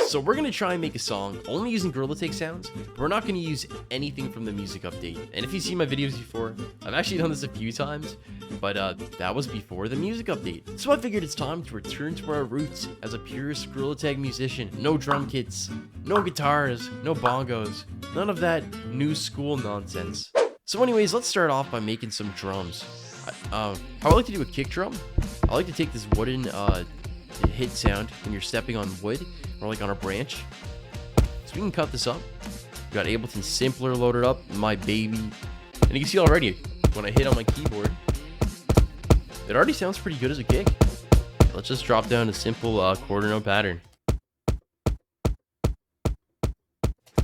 So we're going to try and make a song only using Gorilla Take sounds. We're not going to use anything from the music update. And if you've seen my videos before, I've actually done this a few times, but that was before the music update. So I figured it's time to return to our roots as a purist Gorilla Tag musician. No drum kits, no guitars, no bongos, none of that new school nonsense. So anyways, let's start off by making some drums. How I like to do a kick drum, I like to take this wooden hit sound when you're stepping on wood or like on a branch. So we can cut this up. We got Ableton Simpler loaded up, my baby. And you can see already when I hit on my keyboard, it already sounds pretty good as a kick. Let's just drop down a simple quarter note pattern.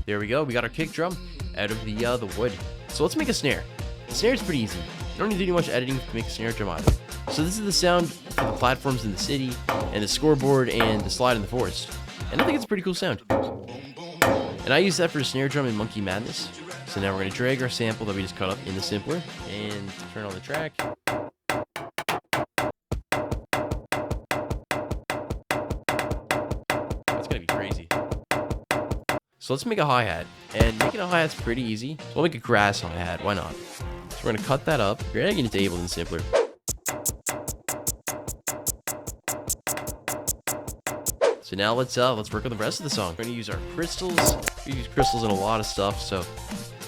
There we go. We got our kick drum out of the wood. So let's make a snare. The snare is pretty easy. You don't need to do much editing to make a snare drum either. So this is the sound for the platforms in the city, and the scoreboard, and the slide in the forest. And I think it's a pretty cool sound. And I use that for a snare drum in Monkey Madness. So now we're going to drag our sample that we just cut up into Simpler, and turn on the track. That's going to be crazy. So let's make a hi-hat. And making a hi-hat's pretty easy. So we'll make a grass hi-hat, why not? So we're going to cut that up, drag it into Ableton Simpler. So now let's work on the rest of the song. We're gonna use our crystals. We use crystals in a lot of stuff, so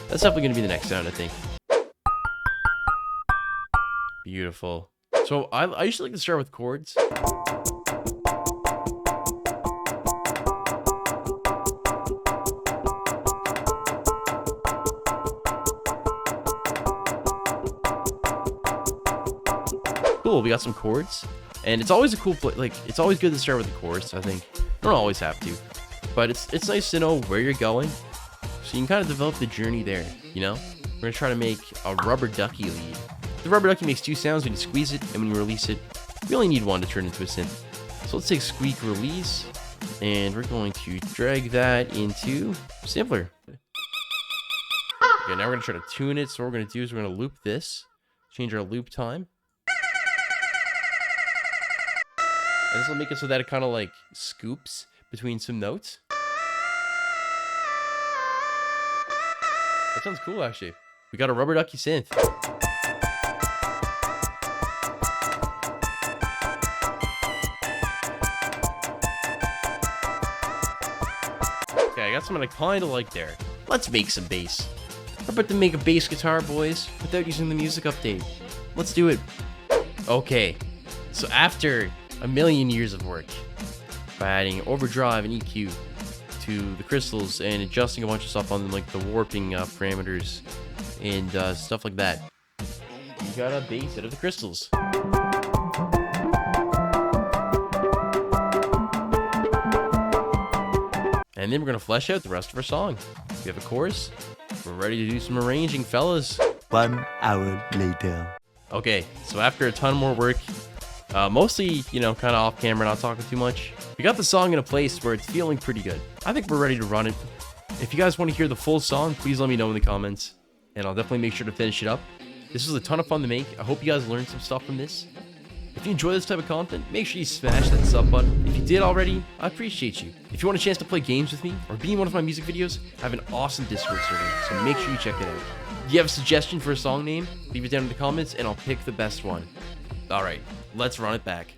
that's definitely gonna be the next sound, I think. Beautiful. So I usually like to start with chords. Cool, we got some chords. And it's always a cool it's always good to start with the chorus, I think. You don't always have to, but it's nice to know where you're going, so you can kind of develop the journey there, you know? We're gonna try to make a rubber ducky lead. The rubber ducky makes two sounds when you squeeze it and when you release it. We only need one to turn into a synth. So let's take squeak release, and we're going to drag that into Simpler. Okay, now we're gonna try to tune it. So what we're gonna do is we're gonna loop this, change our loop time. And this will make it so that it kind of like scoops between some notes. That sounds cool, actually. We got a rubber ducky synth. Okay, I got something I kind of like there. Let's make some bass. We're about to make a bass guitar, boys, without using the music update. Let's do it. Okay, so after a million years of work by adding overdrive and EQ to the crystals and adjusting a bunch of stuff on like the warping parameters and stuff like that, you got a bass out of the crystals. And then we're gonna flesh out the rest of our song. We have a chorus. We're ready to do some arranging, fellas. 1 hour later. Okay, so after a ton more work, mostly, you know, kind of off camera, not talking too much, we got the song in a place where it's feeling pretty good. I think we're ready to run it. If you guys want to hear the full song, please let me know in the comments, and I'll definitely make sure to finish it up. This was a ton of fun to make. I hope you guys learned some stuff from this. If you enjoy this type of content, make sure you smash that sub button. If you did already, I appreciate you. If you want a chance to play games with me or be in one of my music videos, I have an awesome Discord server, so make sure you check it out. If you have a suggestion for a song name, leave it down in the comments and I'll pick the best one. Alright, let's run it back.